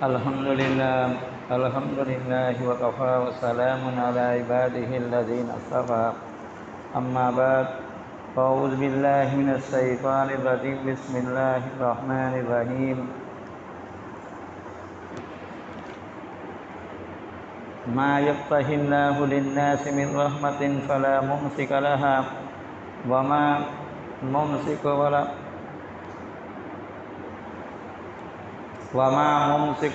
الحمد لله وكفى وسلام على عباده الذين اصطفى أما بعد فأعوذ بالله من الشيطان الرجيم بسم الله الرحمن الرحيم ما يفتح الله للناس من رحمة فلا ممسك لها وما ممسك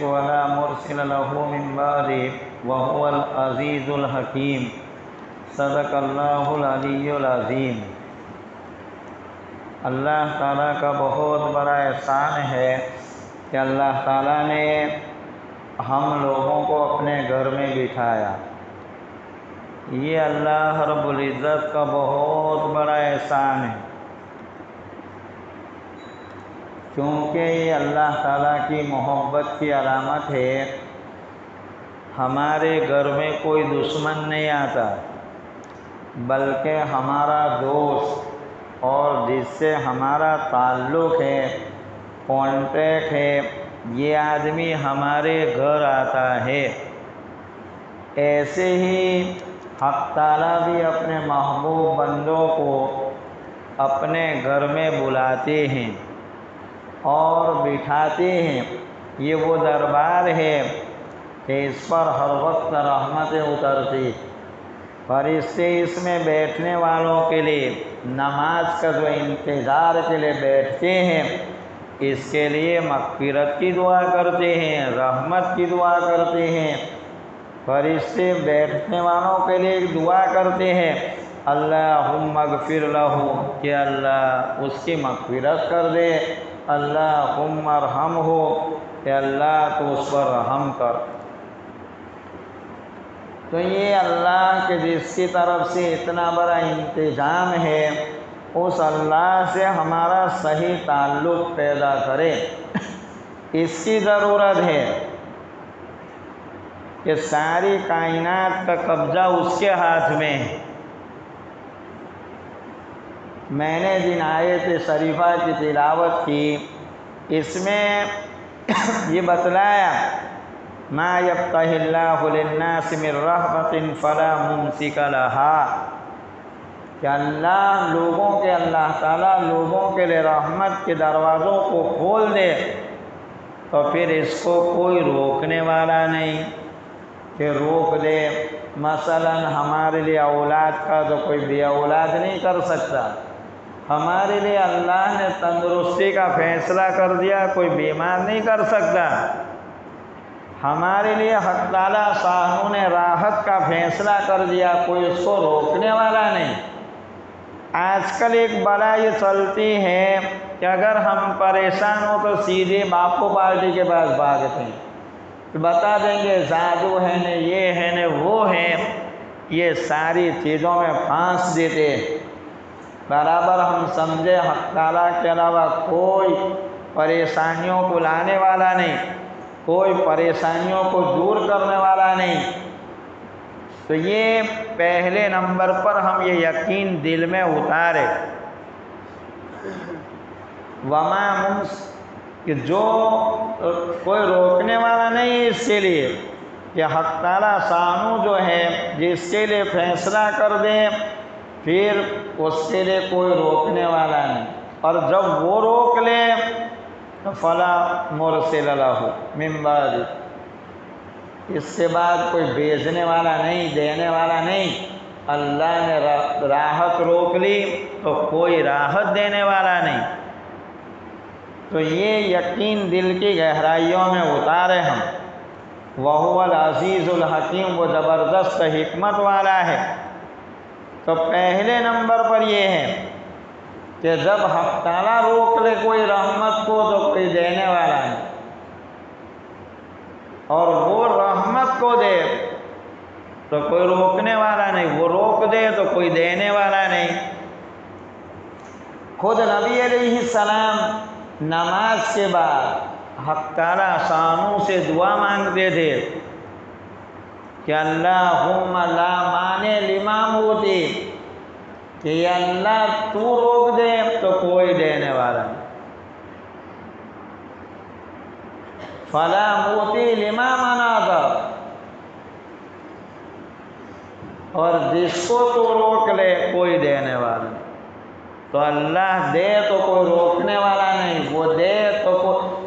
ولا مرسل له من بعده وهو العزيز الحكيم صدق اللہ العلی العظیم۔ اللہ تعالیٰ کا بہت بڑا احسان ہے کہ اللہ تعالیٰ نے ہم لوگوں کو اپنے گھر میں بٹھایا۔ یہ اللہ رب العزت کا بہت بڑا احسان ہے، کیونکہ یہ اللہ تعالیٰ کی محبت کی علامت ہے۔ ہمارے گھر میں کوئی دشمن نہیں آتا، بلکہ ہمارا دوست اور جس سے ہمارا تعلق ہے، کانٹیکٹ ہے، یہ آدمی ہمارے گھر آتا ہے۔ ایسے ہی حق تعالیٰ بھی اپنے محبوب بندوں کو اپنے گھر میں بلاتے ہیں اور بٹھاتے ہیں۔ یہ وہ دربار ہے کہ اس پر ہر وقت رحمتیں اترتی۔ فرشتے اس میں بیٹھنے والوں کے لیے نماز کا جو انتظار کے لیے بیٹھتے ہیں، اس کے لیے مغفرت کی دعا کرتے ہیں، رحمت کی دعا کرتے ہیں۔ فرشتے بیٹھنے والوں کے لیے دعا کرتے ہیں، اللہم اغفر لہ، کہ اللہ اس کی مغفرت کر دے، اللہم ارحمہ، کہ اللہ تو اس پر رحم کر۔ تو یہ اللہ کے جس کی طرف سے اتنا بڑا انتظام ہے، اس اللہ سے ہمارا صحیح تعلق پیدا کرے، اس کی ضرورت ہے کہ ساری کائنات کا قبضہ اس کے ہاتھ میں ہے۔ میں نے جن آیت شریفہ کی تلاوت کی، اس میں یہ بتلایا ما یفتح اللہ للناس من رحمت فلا ممسک لہا، کہ اللہ تعالیٰ لوگوں کے لیے رحمت کے دروازوں کو کھول دے تو پھر اس کو کوئی روکنے والا نہیں کہ روک دے۔ مثلا ہمارے لیے اولاد کا تو کوئی بے اولاد نہیں کر سکتا۔ ہمارے لیے اللہ نے تندرستی کا فیصلہ کر دیا، کوئی بیمار نہیں کر سکتا۔ ہمارے لیے حق تعالیٰ شاہوں نے راحت کا فیصلہ کر دیا، کوئی اس کو روکنے والا نہیں۔ آج کل ایک بلا یہ چلتی ہے کہ اگر ہم پریشان ہو تو سیدھے باپو پارٹی کے پاس بھاگتے ہیں، بتا دیں گے جادو ہے نے، یہ ہے نے، وہ ہے۔ یہ ساری چیزوں میں پھانس دیتے ہیں۔ برابر ہم سمجھے حق تعالیٰ کے علاوہ کوئی پریشانیوں کو لانے والا نہیں، کوئی پریشانیوں کو دور کرنے والا نہیں۔ تو یہ پہلے نمبر پر ہم یہ یقین دل میں اتارے، کہ جو کوئی روکنے والا نہیں اس کے لیے، کہ حق تعالیٰ شانو جو ہے جس کے لیے فیصلہ کر دے، پھر اس کے لیے کوئی روکنے والا نہیں، اور جب وہ روک لے فلا مرسل لہ من بعدہ، اس کے بعد کوئی بھیجنے والا نہیں، دینے والا نہیں۔ اللہ نے راحت روک لی تو کوئی راحت دینے والا نہیں۔ تو یہ یقین دل کی گہرائیوں میں اتارے ہم۔ وَهُوَ الْعَزِيزُ الْحَكِيمُ، وہ زبردست حکمت والا ہے۔ تو پہلے نمبر پر یہ ہے کہ جب حق تعالیٰ روک لے کوئی رحمت کو تو کوئی دینے والا نہیں، اور وہ رحمت کو دے تو کوئی روکنے والا نہیں، وہ روک دے تو کوئی دینے والا نہیں۔ خود نبی علیہ السلام نماز کے بعد حق تعالیٰ شانوں سے دعا مانگتے تھے کہ اللہم لا مانع لما اعطیت، کہ یا اللہ تو روک دے تو کوئی دینے والا نہیں۔ فلا موتی لما منعت، اور جس کو تو روک لے کوئی دینے والا نہیں۔ تو اللہ دے تو کوئی روکنے والا نہیں، وہ دے تو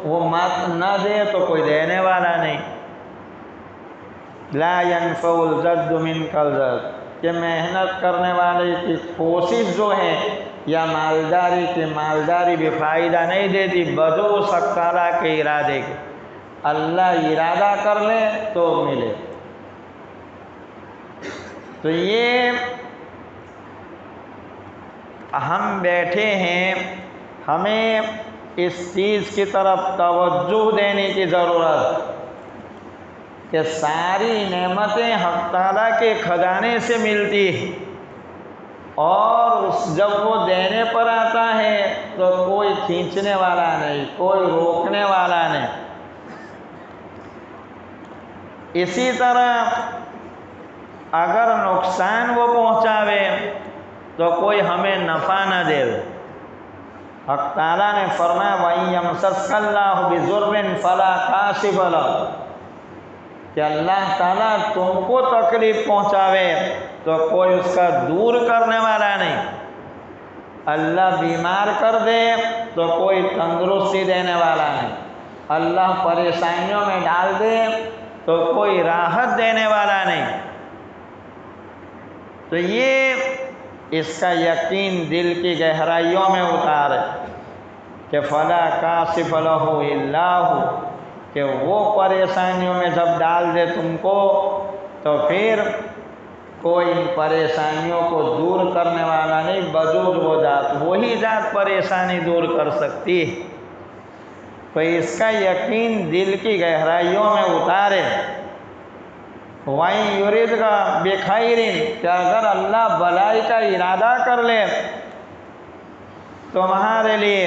وہ مت نہ دے تو کوئی دینے والا نہیں۔ لا ينفع الجد منك الجد، کہ محنت کرنے والے کی کوشش جو ہے یا مالداری کی مالداری بھی فائدہ نہیں دیتی بجوز حق تعالیٰ کے ارادے کے۔ اللہ ارادہ کر لے تو ملے۔ تو یہ ہم بیٹھے ہیں، ہمیں اس چیز کی طرف توجہ دینے کی ضرورت کہ ساری نعمتیں حق تعالیٰ کے خزانے سے ملتی ہیں، اور جب وہ دینے پر آتا ہے تو کوئی کھینچنے والا نہیں، کوئی روکنے والا نہیں۔ اسی طرح اگر نقصان وہ پہنچاوے تو کوئی ہمیں نفع نہ دے۔ حق تعالیٰ نے فرمایا وَإِن يَمْسَسْكَ اللَّهُ بِضُرٍّ فَلَا كَاشِفَ لَهُ، کہ اللہ تعالیٰ تم کو تکلیف پہنچاوے تو کوئی اس کا دور کرنے والا نہیں۔ اللہ بیمار کر دے تو کوئی تندرستی دینے والا نہیں۔ اللہ پریشانیوں میں ڈال دے تو کوئی راحت دینے والا نہیں۔ تو یہ اس کا یقین دل کی گہرائیوں میں اتارے کہ فلا کاشف لہ الا ہو، کہ وہ پریشانیوں میں جب ڈال دے تم کو تو پھر کوئی ان پریشانیوں کو دور کرنے والا نہیں بجوز وہ ذات، وہی ذات پریشانی دور کر سکتی ہے۔ تو اس کا یقین دل کی گہرائیوں میں اتارے۔ وَإِن يُرِدْكَ بِخَيْرٍ، کہ اگر اللہ بلائی کا ارادہ کر لے تمہارے لیے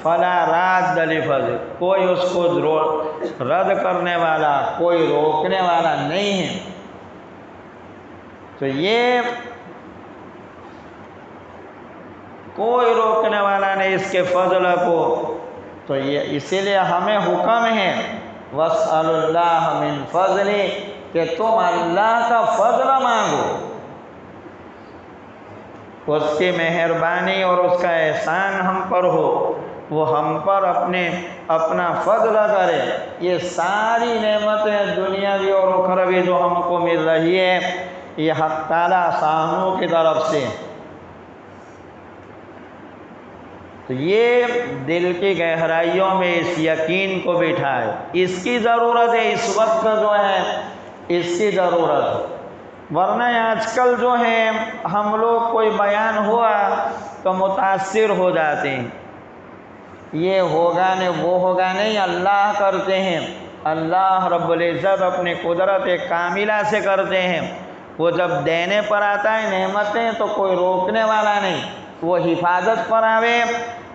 فلا راد لفضل، کوئی اس کو رد کرنے والا، کوئی روکنے والا نہیں ہے۔ تو یہ کوئی روکنے والا نہیں اس کے فضل کو۔ تو یہ اسی لیے ہمیں حکم ہے وَاسْأَلُوا اللَّهَ مِن فَضْلِهِ، کہ تم اللہ کا فضل مانگو، اس کی مہربانی اور اس کا احسان ہم پر ہو، وہ ہم پر اپنا فضل کرے۔ یہ ساری نعمتیں دنیاوی اور اخروی جو ہم کو مل رہی ہے یہ حق تعالیٰ ساموں کی طرف سے۔ تو یہ دل کی گہرائیوں میں اس یقین کو بٹھائے، اس کی ضرورت ہے، اس وقت جو ہے اس کی ضرورت ہے۔ ورنہ آج کل جو ہے ہم لوگ کوئی بیان ہوا تو متاثر ہو جاتے ہیں، یہ ہوگا نہیں وہ ہوگا نہیں، اللہ کرتے ہیں۔ اللہ رب العزت اپنی قدرت کاملہ سے کرتے ہیں۔ وہ جب دینے پر آتا ہے نعمتیں تو کوئی روکنے والا نہیں، وہ حفاظت پر آوے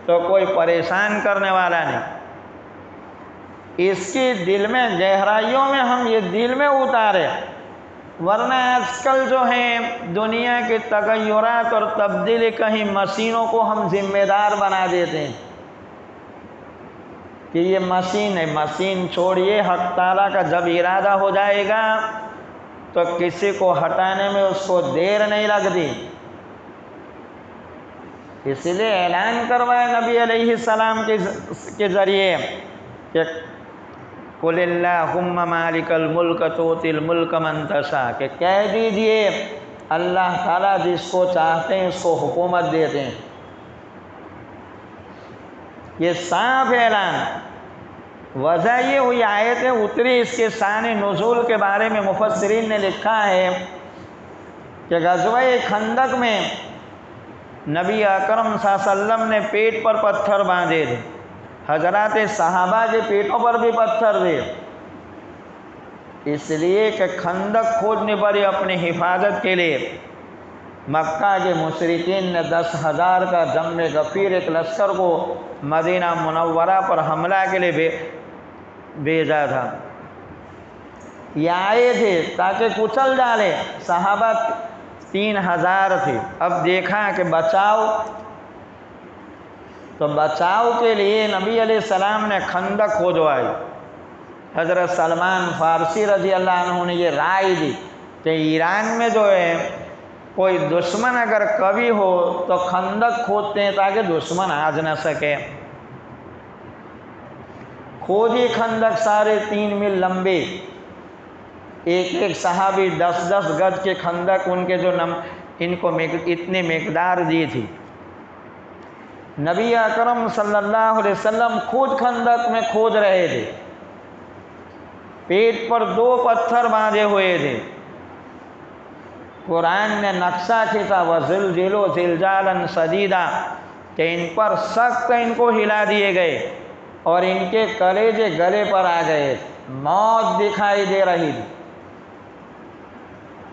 تو کوئی پریشان کرنے والا نہیں۔ اس کی دل میں گہرائیوں میں ہم یہ دل میں اتارے۔ ورنہ آج کل جو ہے دنیا کے تغیرات اور تبدیلی کہیں مشینوں کو ہم ذمہ دار بنا دیتے ہیں کہ یہ مشین ہے، مشین چھوڑیے، حق تعالیٰ کا جب ارادہ ہو جائے گا تو کسی کو ہٹانے میں اس کو دیر نہیں لگتی۔ اس لیے اعلان کروایا نبی علیہ السلام کے ذریعے کہ قُلِ اللَّهُمَّ مَالِكَ الْمُلْكَ تُؤْتِي الْمُلْكَ مَن تَشَاءُ، کہ کہہ دیجئے اللہ تعالیٰ جس کو چاہتے ہیں اس کو حکومت دیتے ہیں۔ یہ صاف اعلان۔ وجہ یہ ہوئی آیتیں اتری، اس کے شان نزول کے بارے میں مفسرین نے لکھا ہے کہ غزوہ خندق میں نبی اکرم صلی اللہ علیہ وسلم نے پیٹ پر پتھر باندھے تھے، حضرات صحابہ کے پیٹوں پر بھی پتھر تھے، اس لیے کہ خندق کھودنی پڑی اپنی حفاظت کے لیے۔ مکہ کے مشرکین نے 10,000 کا جم غفیر ایک لشکر کو مدینہ منورہ پر حملہ کے لیے بھیجا تھا۔ یہ آئے تھے تاکہ کچل ڈالے، صحابہ 3,000 تھے۔ اب دیکھا کہ بچاؤ، تو بچاؤ کے لیے نبی علیہ السلام نے خندق کھودوائی۔ حضرت سلمان فارسی رضی اللہ عنہ نے یہ رائے دی کہ ایران میں جو ہے کوئی دشمن اگر کبھی ہو تو خندق کھودتے ہیں تاکہ دشمن آج نہ سکے۔ کھودی خندق 3.5 میل لمبے، ایک ایک صحابی 10 گز کے خندق ان کے جو ان کو اتنی مقدار دی تھی۔ نبی اکرم صلی اللہ علیہ وسلم خود خندق میں کھود رہے تھے، پیٹ پر 2 پتھر باندھے ہوئے تھے۔ قرآن نے نقشہ کھینچا وَزِلْزِلُوا زِلْزَالًا شَدِيدًا کہ ان پر سخت ان کو ہلا دیے گئے اور ان کے کلیجے گلے پر آ گئے، موت دکھائی دے رہی تھی۔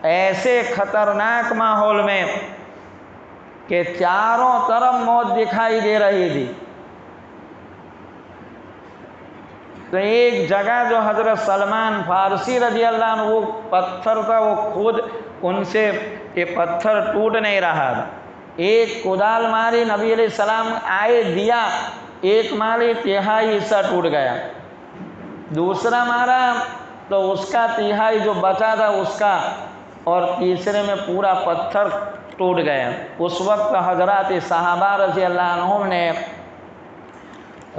ایسے خطرناک ماحول میں کہ چاروں طرف موت دکھائی دے رہی تھی، تو ایک جگہ جو حضرت سلمان فارسی رضی اللہ عنہ وہ پتھر تھا، وہ خود ان سے یہ پتھر ٹوٹ نہیں رہا تھا۔ ایک کدال ماری، نبی علیہ السلام آئے دیا، ایک ماری 1/3 حصہ ٹوٹ گیا، دوسرا مارا تو اس کا 1/3 جو بچا تھا اس کا، اور تیسرے میں پورا پتھر ٹوٹ گیا۔ اس وقت حضرات صحابہ رضی اللہ عنہم نے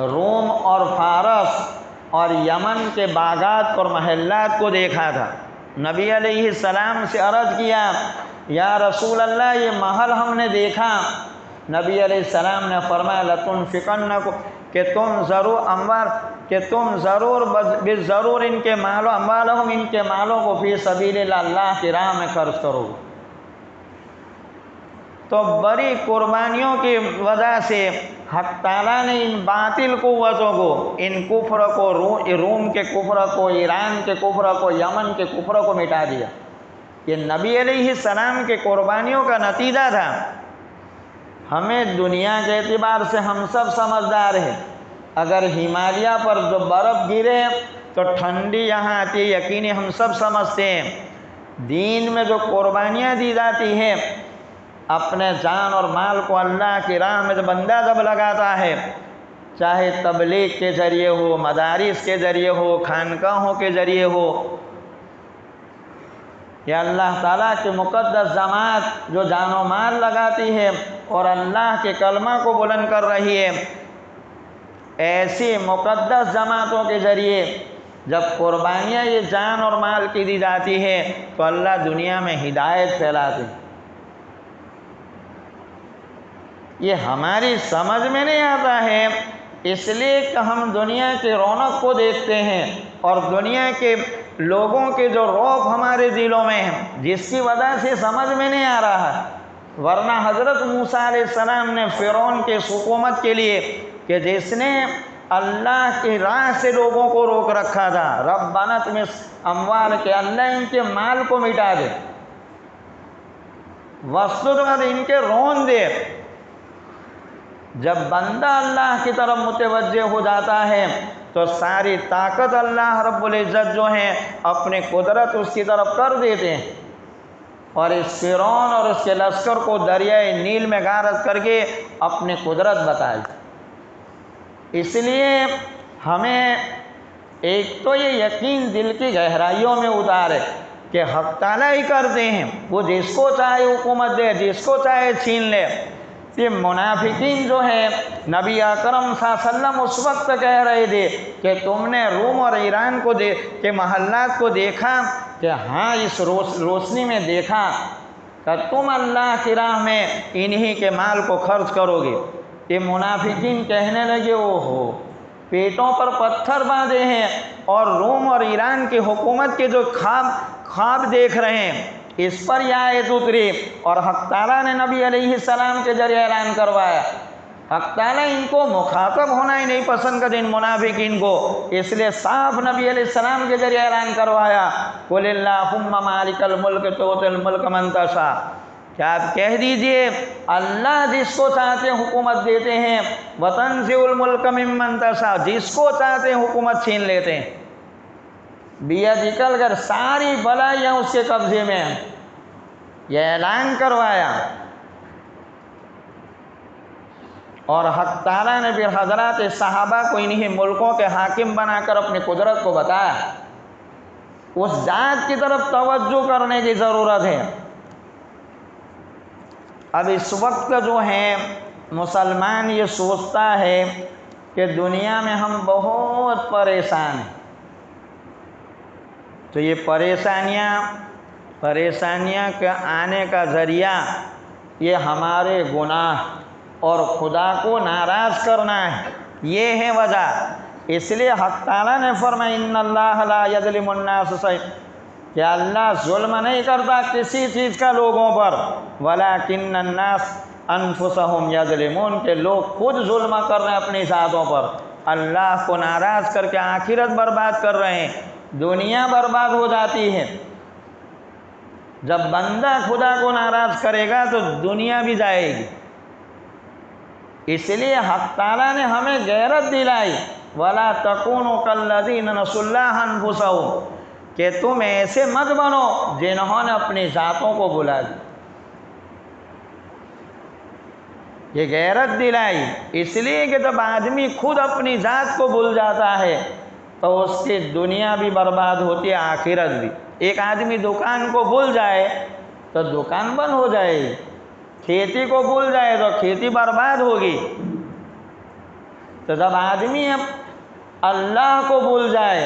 روم اور فارس اور یمن کے باغات اور محلات کو دیکھا تھا۔ نبی علیہ السلام سے عرض کیا یا رسول اللہ یہ محل ہم نے دیکھا۔ نبی علیہ السلام نے فرمایا لَتُنْفِقَنَّكُمْ کہ تم ضرور بالضرور ان کے مال و اموالہم ان کے مالوں کو فی سبیل اللہ کی راہ میں خرچ کرو۔ تو بڑی قربانیوں کی وجہ سے حق تعالیٰ نے ان باطل قوتوں کو، ان کفر کو، روم کے کفر کو، ایران کے کفر کو، یمن کے کفر کو مٹا دیا۔ یہ نبی علیہ السلام کے قربانیوں کا نتیجہ تھا۔ ہمیں دنیا کے اعتبار سے ہم سب سمجھدار ہیں، اگر ہمالیہ پر جو برف گرے تو ٹھنڈی یہاں آتی ہے، یقینی ہم سب سمجھتے ہیں۔ دین میں جو قربانیاں دی جاتی ہیں، اپنے جان اور مال کو اللہ کی راہ میں جو بندہ جب لگاتا ہے، چاہے تبلیغ کے ذریعے ہو، مدارس کے ذریعے ہو، خانقاہوں کے ذریعے ہو، یا اللہ تعالیٰ کے مقدس جماعت جو جان و مال لگاتی ہے اور اللہ کے کلمہ کو بلند کر رہی ہے، ایسی مقدس جماعتوں کے ذریعے جب قربانیاں یہ جان اور مال کی دی جاتی ہے تو اللہ دنیا میں ہدایت پھیلاتے ہیں۔ یہ ہماری سمجھ میں نہیں آتا ہے، اس لیے کہ ہم دنیا کی رونق کو دیکھتے ہیں اور دنیا کے لوگوں کے جو رعب ہمارے دلوں میں ہیں، جس کی وجہ سے سمجھ میں نہیں آ رہا ہے۔ ورنہ حضرت موسیٰ علیہ السلام نے فرعون کے حکومت کے لیے کہ جس نے اللہ کی راہ سے لوگوں کو روک رکھا تھا، ربنا اطمس اموال کے اللہ ان کے مال کو مٹا دے، وسط ان کے رون دے۔ جب بندہ اللہ کی طرف متوجہ ہو جاتا ہے تو ساری طاقت اللہ رب العزت جو ہیں اپنی قدرت اس کی طرف کر دیتے ہیں، اور اس فرعون اور اس کے لشکر کو دریائے نیل میں غارت کر کے اپنی قدرت بتائی۔ اس لیے ہمیں ایک تو یہ یقین دل کی گہرائیوں میں اتارے کہ حق تعالیٰ ہی کرتے ہیں، وہ جس کو چاہے حکومت دے، جس کو چاہے چھین لے۔ یہ منافقین جو ہے نبی اکرم صلی اللہ علیہ وسلم اس وقت کہہ رہے تھے کہ تم نے روم اور ایران کو کے محلات کو دیکھا کہ ہاں اس روشنی میں دیکھا کہ تم اللہ کی راہ میں انہی کے مال کو خرچ کرو گے۔ یہ منافقین کہنے لگے اوہو پیٹوں پر پتھر باندھے ہیں اور روم اور ایران کی حکومت کے جو خواب دیکھ رہے ہیں، اس پر یہ آیت اتری اور حق تعالیٰ نے نبی علیہ السلام کے ذریعے اعلان کروایا۔ حق تعالیٰ ان کو مخاطب ہونا ہی نہیں پسند کرتے ان منافقین کو، اس لیے صاف نبی علیہ السلام کے ذریعے اعلان کروایا قُلِ اللَّهُمَّ مَالِكَ الْمُلْكِ تُؤْتِي الْمُلْكَ مَن تَشَاءُ، کیا آپ کہہ دیجئے اللہ جس کو چاہتے ہیں حکومت دیتے ہیں، وَتَنزِعُ الْمُلْكَ مِمَّن تَشَاءُ جس کو چاہتے ہیں حکومت چھین لیتے ہیں۔ بیدکل کر ساری بلائیاں اس کے قبضے میں ہیں، یہ اعلان کروایا۔ اور حق تعالیٰ نے پھر حضرات صحابہ کو انہی ملکوں کے حاکم بنا کر اپنی قدرت کو بتایا۔ اس ذات کی طرف توجہ کرنے کی ضرورت ہے۔ اب اس وقت جو ہے مسلمان یہ سوچتا ہے کہ دنیا میں ہم بہت پریشان ہیں، تو یہ پریشانیاں کے آنے کا ذریعہ یہ ہمارے گناہ اور خدا کو ناراض کرنا ہے، یہ ہے وجہ۔ اس لیے حق تعالیٰ نے فرمایا ان اللہ لا یظلم الناس شیئا، کہ اللہ ظلم نہیں کرتا کسی چیز کا لوگوں پر، ولکن الناس انفسہم یظلمون، کہ لوگ خود ظلم کر رہے ہیں اپنی ذاتوں پر، اللہ کو ناراض کر کے آخرت برباد کر رہے ہیں، دنیا برباد ہو جاتی ہے۔ جب بندہ خدا کو ناراض کرے گا تو دنیا بھی جائے گی۔ اس لیے حق تعالیٰ نے ہمیں غیرت دلائی، وَلَا تَكُونُوا كَالَّذِينَ نَسُوا اللَّهَ أَنفُسَهُمْ، کہ تم ایسے مت بنو جنہوں نے اپنی ذاتوں کو بھلا دی۔ یہ غیرت دلائی اس لیے کہ جب آدمی خود اپنی ذات کو بھول جاتا ہے تو اس کی دنیا بھی برباد ہوتی ہے، آخرت بھی۔ ایک آدمی دکان کو بھول جائے تو دکان بند ہو جائے گی، کھیتی کو بھول جائے تو کھیتی برباد ہوگی۔ تو جب آدمی اللہ کو بھول جائے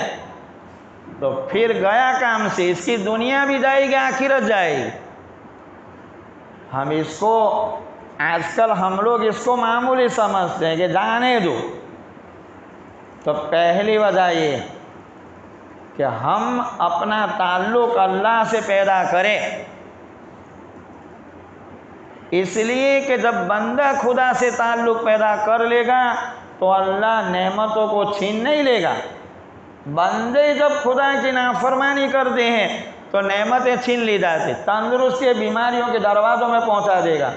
تو پھر گیا کام سے، اس کی دنیا بھی جائے گی، آخرت جائے گی۔ ہم اس کو آج کل ہم لوگ اس کو معمولی سمجھتے ہیں کہ جانے دو۔ تو پہلی وجہ یہ کہ ہم اپنا تعلق اللہ سے پیدا کریں، اس لیے کہ جب بندہ خدا سے تعلق پیدا کر لے گا تو اللہ نعمتوں کو چھین نہیں لے گا۔ بندے جب خدا کی نافرمانی کرتے ہیں تو نعمتیں چھین لی جاتی، تندرستی بیماریوں کے دروازوں میں پہنچا دے گا،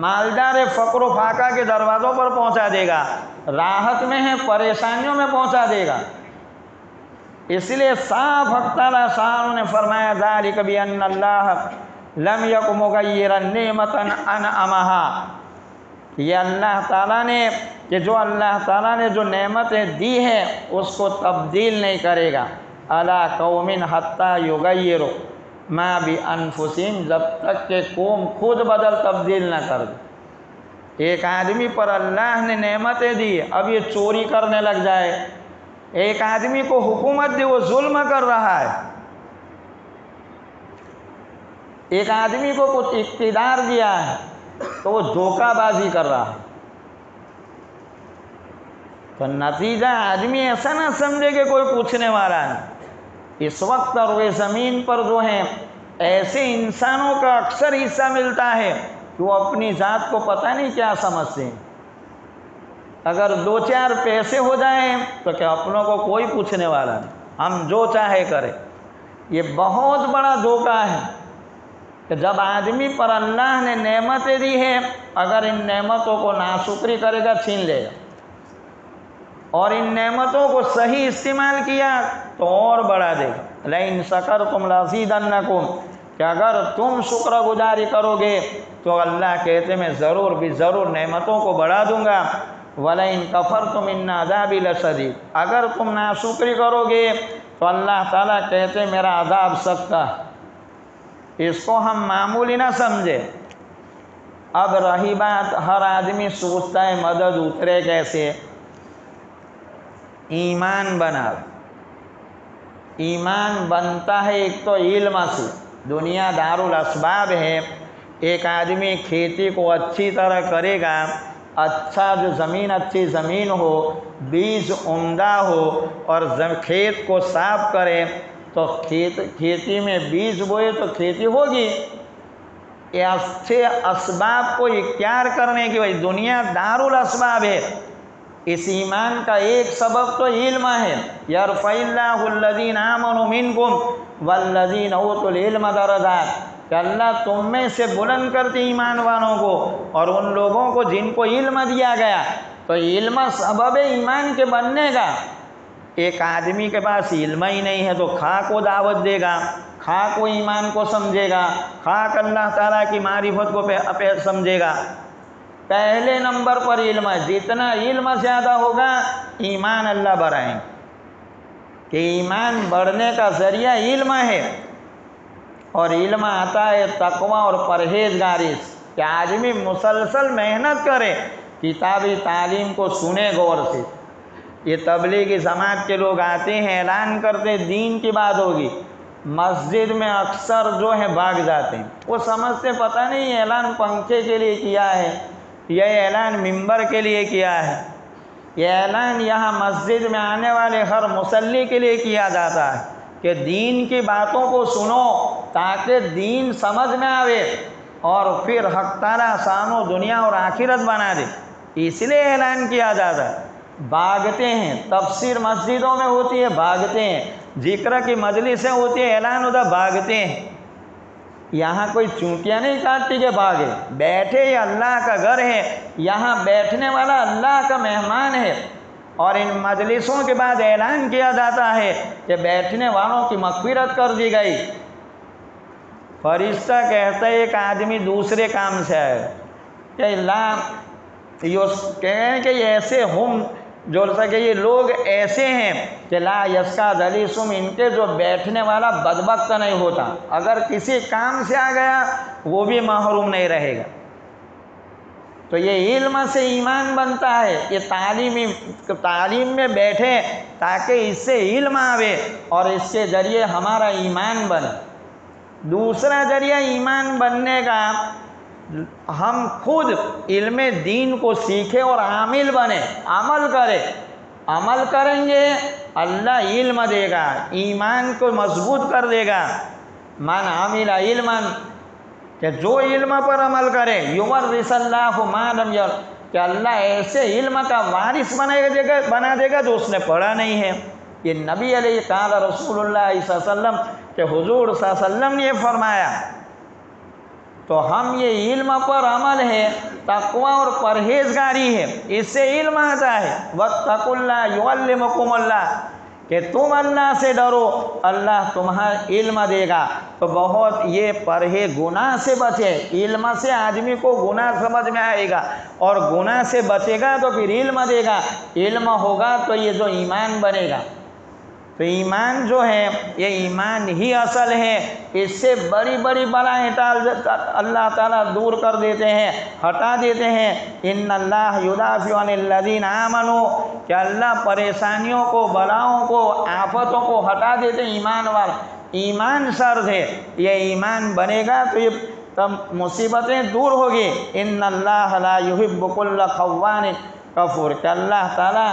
مالدار فقر و فاقہ کے دروازوں پر پہنچا دے گا، راحت میں ہے پریشانیوں میں پہنچا دے گا۔ اس لیے صاف حق تعالیٰ شان نے فرمایا ذالک بأن اللہ لم یک مغیرا نعمتا انعمہا، یہ اللہ تعالیٰ نے کہ جو اللہ تعالیٰ نے جو نعمتیں دی ہیں اس کو تبدیل نہیں کرے گا، علی قوم حتی یغیروا ما بانفسہم، جب تک کہ قوم خود بدل تبدیل نہ کر دے۔ ایک آدمی پر اللہ نے نعمتیں دی، اب یہ چوری کرنے لگ جائے، ایک آدمی کو حکومت دی وہ ظلم کر رہا ہے، ایک آدمی کو کچھ اقتدار دیا ہے تو وہ دھوکہ بازی کر رہا ہے، تو نتیجہ آدمی ایسا نہ سمجھے کہ کوئی پوچھنے والا ہے۔ اس وقت روئے زمین پر جو ہیں ایسے انسانوں کا اکثر حصہ ملتا ہے کہ وہ اپنی ذات کو پتہ نہیں کیا سمجھتے ہیں، اگر دو چار پیسے ہو جائیں تو کہ اپنوں کو کوئی پوچھنے والا نہیں، ہم جو چاہے کریں۔ یہ بہت بڑا دھوکہ ہے کہ جب آدمی پر اللہ نے نعمتیں دی ہیں، اگر ان نعمتوں کو ناشکری کرے گا چھین لے گا، اور ان نعمتوں کو صحیح استعمال کیا تو اور بڑھا دے گا۔ لئن شکرتم لازیدنکم، کہ اگر تم شکر گزاری کرو گے تو اللہ کہتے میں ضرور بھی ضرور نعمتوں کو بڑھا دوں گا۔ وَلَئِن كَفَرْتُمْ إِنَّ عَذَابِي لَشَدِيدٌ، اگر تم ناشکری کرو گے تو اللہ تعالیٰ کہتے میرا عذاب سخت ہے۔ اس کو ہم معمولی نہ سمجھے۔ اب رہی بات ہر آدمی سوچتا ہے مدد اترے کیسے، ایمان بنا، ایمان بنتا ہے ایک تو علم سے، دنیا دار الاسباب ہے، ایک آدمی کھیتی کو اچھی طرح کرے گا، اچھا جو زمین اچھی زمین ہو، بیج عمدہ ہو اور کھیت کو صاف کرے تو کھیتی میں بیج بوئے تو کھیتی ہوگی۔ یہ اچھے اسباب کو اختیار کرنے کی وجہ، دنیا دار الاسباب ہے۔ اس ایمان کا ایک سبب تو علم ہے، یرفع اللہ الذین آمنوا منکم والذین اوتوا العلم درجات، کہ اللہ تم میں سے بلند کرتے ایمان والوں کو اور ان لوگوں کو جن کو علم دیا گیا، تو علم سبب ایمان کے بننے کا۔ ایک آدمی کے پاس علم ہی نہیں ہے تو خواہ کو دعوت دے گا، خواہ کو ایمان کو سمجھے گا، خواہ اللہ تعالیٰ کی معرفت کو سمجھے گا، پہلے نمبر پر علم ہے، جتنا علم زیادہ ہوگا ایمان اللہ بڑھائیں، کہ ایمان بڑھنے کا ذریعہ علم ہے، اور علم آتا ہے تقوی اور پرہیزگاری سے، کہ آدمی مسلسل محنت کرے، کتابی تعلیم کو سنے غور سے۔ یہ تبلیغی جماعت کے لوگ آتے ہیں، اعلان کرتے دین کی بات ہوگی، مسجد میں اکثر جو ہے بھاگ جاتے ہیں، وہ سمجھتے پتہ نہیں اعلان پنکھے کے لیے کیا ہے، یہ اعلان ممبر کے لیے کیا ہے، یہ اعلان یہاں مسجد میں آنے والے ہر مصلی کے لیے کیا جاتا ہے کہ دین کی باتوں کو سنو تاکہ دین سمجھ میں آوے، اور پھر حق تعالیٰ آسان و دنیا اور آخرت بنا دے، اس لیے اعلان کیا جاتا ہے۔ بھاگتے ہیں، تفسیر مسجدوں میں ہوتی ہے بھاگتے ہیں، ذکر کی مجلسیں ہوتی ہے اعلان ہوتا بھاگتے ہیں۔ یہاں کوئی چونٹیاں نہیں کاٹتی کہ بھاگے، بیٹھے یہ اللہ کا گھر ہے، یہاں بیٹھنے والا اللہ کا مہمان ہے، اور ان مجلسوں کے بعد اعلان کیا جاتا ہے کہ بیٹھنے والوں کی مغفرت کر دی گئی۔ فرشتہ کہتا ہے ایک آدمی دوسرے کام سے آئے کہ اللہ یہ کہیں کہ یہ ایسے ہم جو سکے یہ لوگ ایسے ہیں کہ لا یسکا جلیسم، ان کے جو بیٹھنے والا بدبخت نہیں ہوتا، اگر کسی کام سے آ گیا وہ بھی محروم نہیں رہے گا۔ تو یہ علم سے ایمان بنتا ہے، یہ تعلیم میں بیٹھے تاکہ اس سے علم آوے اور اس کے ذریعے ہمارا ایمان بنے۔ دوسرا ذریعہ ایمان بننے کا، ہم خود علم دین کو سیکھیں اور عامل بنے، عمل کریں گے اللہ علم دے گا، ایمان کو مضبوط کر دے گا۔ من عمل علما، کہ جو علم پر عمل کرے، یورث اللہ ما لم یعلم، کہ اللہ ایسے علم کا وارث بنا دے گا جو اس نے پڑھا نہیں ہے۔ یہ نبی علیہ قال رسول اللہ صلی اللہ علیہ وسلم کہ حضور صلی اللہ علیہ وسلم نے یہ فرمایا۔ تو ہم یہ علم پر عمل ہے، تقوی اور پرہیزگاری ہے، اس سے علم آتا ہے۔ واتقوا اللہ یعلمکم اللہ، کہ تم اللہ سے ڈرو اللہ تمہارا علم دے گا۔ تو بہت یہ پرہیز، گناہ سے بچے، علم سے آدمی کو گناہ سمجھ میں آئے گا، اور گناہ سے بچے گا تو پھر علم دے گا، علم ہوگا تو یہ جو ایمان بنے گا۔ تو ایمان جو ہے یہ ایمان ہی اصل ہے، اس سے بڑی بڑی بلائیں اللہ تعالیٰ دور کر دیتے ہیں، ہٹا دیتے ہیں۔ ان اللہ یدافع عن الذین آمنوا، کہ اللہ پریشانیوں کو، بلاؤں کو، آفتوں کو ہٹا دیتے ہیں ایمان والا۔ ایمان شرط ہے، یہ ایمان بنے گا تو یہ تب مصیبتیں دور ہوگی۔ ان اللہ لا یحب کل خوان کفور، کہ اللہ تعالیٰ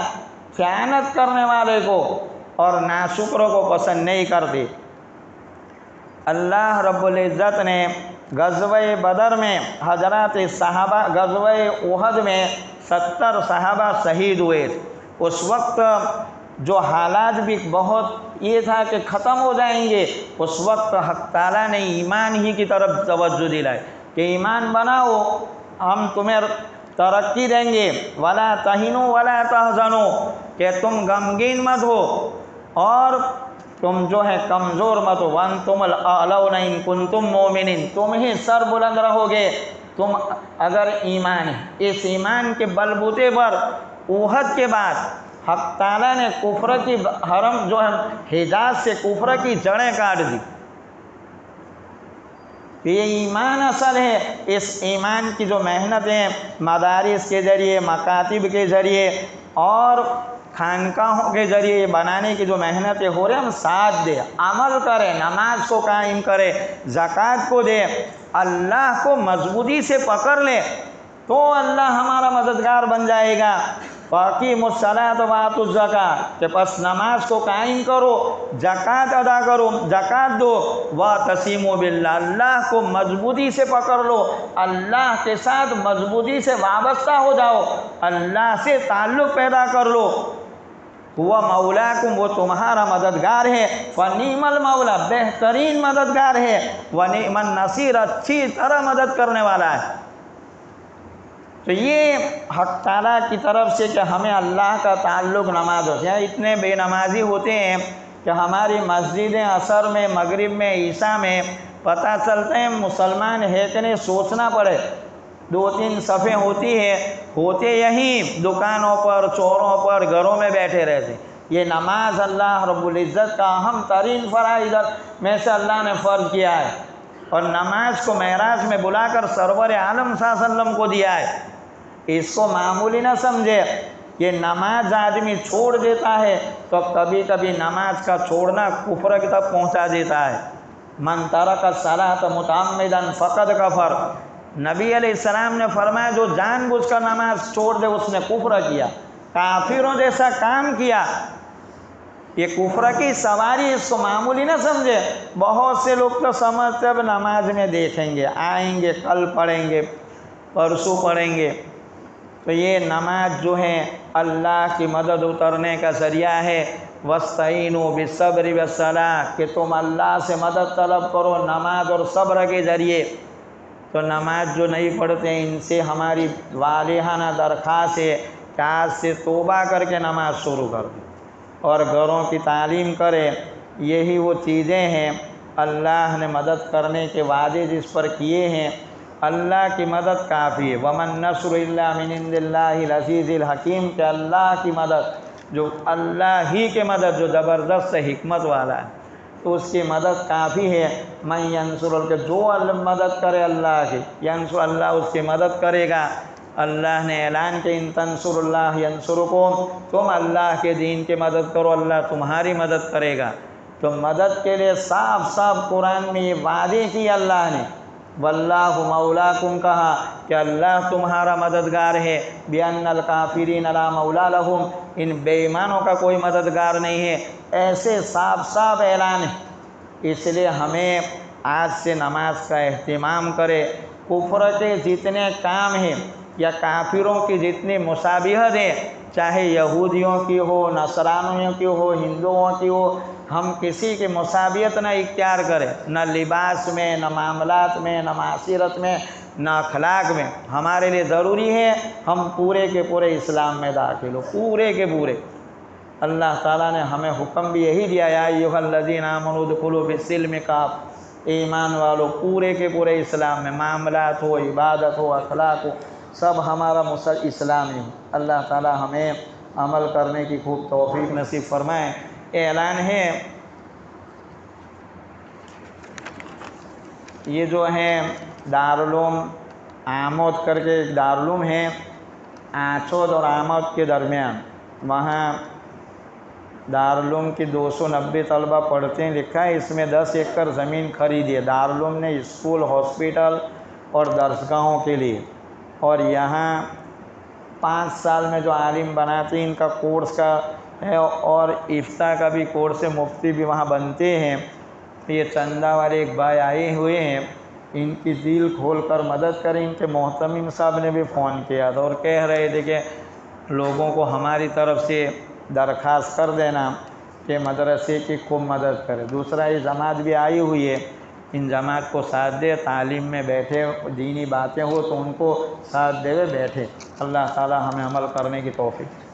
خیانت کرنے والے کو اور ناشکروں کو پسند نہیں کرتے۔ اللہ رب العزت نے غزوہ بدر میں حضرات صحابہ، غزوہ احد میں 70 صحابہ شہید ہوئے، اس وقت جو حالات بھی بہت یہ تھا کہ ختم ہو جائیں گے، اس وقت حق تعالیٰ نے ایمان ہی کی طرف توجہ دلائی کہ ایمان بناؤ، ہم تمہیں ترقی دیں گے، ولا تہنوا ولا تحزنوا، کہ تم غمگین مت ہو اور تم جو ہے کمزور مت ہو، وانتم الاعلون ان کنتم مؤمنین، تم ہی سر بلند رہو گے تم اگر ایمان ہے۔ اس ایمان کے بلبوتے پر احد کے بعد حق تعالیٰ نے کفر کی حرم جو ہے حجاز سے کفر کی جڑیں کاٹ دی۔ یہ ایمان اصل ہے، اس ایمان کی جو محنتیں مدارس کے ذریعے، مکاتب کے ذریعے اور خانقاہوں کے ذریعے بنانے کی جو محنتیں ہو رہے ہیں، ہم ساتھ دیں، عمل کریں، نماز کو قائم کریں، زکوٰۃ کو دیں، اللہ کو مضبوطی سے پکڑ لیں تو اللہ ہمارا مددگار بن جائے گا۔ فَأَقِیمُوا الصَّلَاةَ وَآتُوا الزَّکَاۃَ، کہ پس نماز کو قائم کرو، زکوٰۃ ادا کرو، زکوٰۃ دو، وَاعْتَصِمُوا بِاللَّهِ، اللہ کو مضبوطی سے پکڑ لو، اللہ کے ساتھ مضبوطی سے وابستہ ہو جاؤ، اللہ سے تعلق پیدا کر لو۔ وہ مولاکم، وہ تمہارا مددگار ہے، فنعم المولا، بہترین مددگار ہے، ونعم النصیر، اچھی طرح مدد کرنے والا ہے۔ تو یہ حق تعالیٰ کی طرف سے کہ ہمیں اللہ کا تعلق نماز ہو۔ یہاں اتنے بے نمازی ہوتے ہیں کہ ہماری مسجدیں عصر میں، مغرب میں، عشاء میں پتہ چلتے ہیں مسلمان ہے کہ نہیں سوچنا پڑے، 2-3 صفیں ہوتی ہے، ہوتے یہیں دکانوں پر، چوروں پر، گھروں میں بیٹھے رہتے۔ یہ نماز اللہ رب العزت کا اہم ترین فرائض میں سے اللہ نے فرض کیا ہے، اور نماز کو معراج میں بلا کر سرور عالم صلی اللہ علیہ وسلم کو دیا ہے۔ اس کو معمولی نہ سمجھے۔ یہ نماز آدمی چھوڑ دیتا ہے تو کبھی کبھی نماز کا چھوڑنا کفر کی تک پہنچا دیتا ہے۔ من ترک الصلاۃ متعمدا فقد کفر، نبی علیہ السلام نے فرمایا جو جان بوجھ کر نماز چھوڑ دے اس نے کفر کیا، کافروں جیسا کام کیا۔ یہ کفر کی سواری، اس کو معمولی نہ سمجھے۔ بہت سے لوگ تو سمجھتے اب نماز میں دیکھیں گے، آئیں گے، کل پڑھیں گے، پرسوں پڑھیں گے۔ تو یہ نماز جو ہے اللہ کی مدد اترنے کا ذریعہ ہے۔ وَاسْتَعِينُوا بِالصَّبْرِ وَالصَّلَاةِ، کہ تم اللہ سے مدد طلب کرو نماز اور صبر کے ذریعے۔ تو نماز جو نہیں پڑھتے ان سے ہماری والہانہ درخواست ہے کہ آج سے توبہ کر کے نماز شروع کر دیں اور گھروں کی تعلیم کرے۔ یہی وہ چیزیں ہیں اللہ نے مدد کرنے کے وعدے جس پر کیے ہیں۔ اللہ کی مدد کافی ہے۔ وَمَن نَّصْرُ إِلَّا مِنْ عِندِ اللَّهِ الْعَزِيزِ الْحَكِيمِ، کہ اللہ کی مدد، جو اللہ ہی کی مدد جو زبردست حکمت والا ہے، تو اس کی مدد کافی ہے۔ من ینصر، کہ جو مدد کرے اللہ کی، ینصر، اللہ اس کی مدد کرے گا۔ اللہ نے اعلان کہ ان تنصر اللہ ینصرکم، تم اللہ کے دین کی مدد کرو اللہ تمہاری مدد کرے گا۔ تو مدد کے لیے صاف صاف قرآن میں یہ وعدے کی اللہ نے، واللہ مولاکم کہا کہ اللہ تمہارا مددگار ہے۔ بِأَنَّ الْكَافِرِينَ لَا مَوْلَىٰ لَهُمْ، ان بے ایمانوں کا کوئی مددگار نہیں ہے۔ ایسے صاف صاف اعلان ہے۔ اس لیے ہمیں آج سے نماز کا اہتمام کرے۔ کفر کے جتنے کام ہیں یا کافروں کی جتنی مشابہت ہے، چاہے یہودیوں کی ہو، نصرانیوں کی ہو، ہندوؤں کی ہو، ہم کسی کی مشابہت نہ اختیار کریں، نہ لباس میں، نہ معاملات میں، نہ معاشرت میں، نہ اخلاق میں۔ ہمارے لیے ضروری ہے ہم پورے کے پورے اسلام میں داخل ہو، پورے کے پورے۔ اللہ تعالیٰ نے ہمیں حکم بھی یہی دیا، یا ایھا الذین آمنوا ادخلوا فی السلم کافۃ، ایمان والو پورے کے پورے اسلام میں، معاملات ہو، عبادت ہو، اخلاق ہو، سب ہمارا اسلامی ہو۔ اللہ تعالیٰ ہمیں عمل کرنے کی خوب توفیق نصیب فرمائے۔ اعلان ہے، یہ جو ہے دارالعلوم آمود کر کے ایک دارالعلوم ہے، آچود اور آمود کے درمیان، وہاں دارالعلوم کی 290 طلبہ پڑھتے ہیں۔ لکھا ہے اس میں 10 ایکڑ زمین خریدی ہے دارالعلوم نے اسکول، ہاسپیٹل اور درسگاہوں کے لیے، اور یہاں 5 سال میں جو عالم بناتے ہیں ان کا کورس کا ہے، اور افتاء کا بھی کورس ہے، مفتی بھی وہاں بنتے ہیں۔ یہ چندہ والے ایک بھائی آئے ہوئے ہیں، ان کی دل کھول کر مدد کریں۔ ان کے محتمم صاحب نے بھی فون کیا تھا اور کہہ رہے تھے کہ لوگوں کو ہماری طرف سے درخواست کر دینا کہ مدرسے کی خوب مدد کرے۔ دوسرا یہ جماعت بھی آئی ہوئی ہے، ان جماعت کو ساتھ دے، تعلیم میں بیٹھے، دینی باتیں ہو تو ان کو ساتھ دے بیٹھے۔ اللہ تعالی ہمیں عمل کرنے کی توفیق۔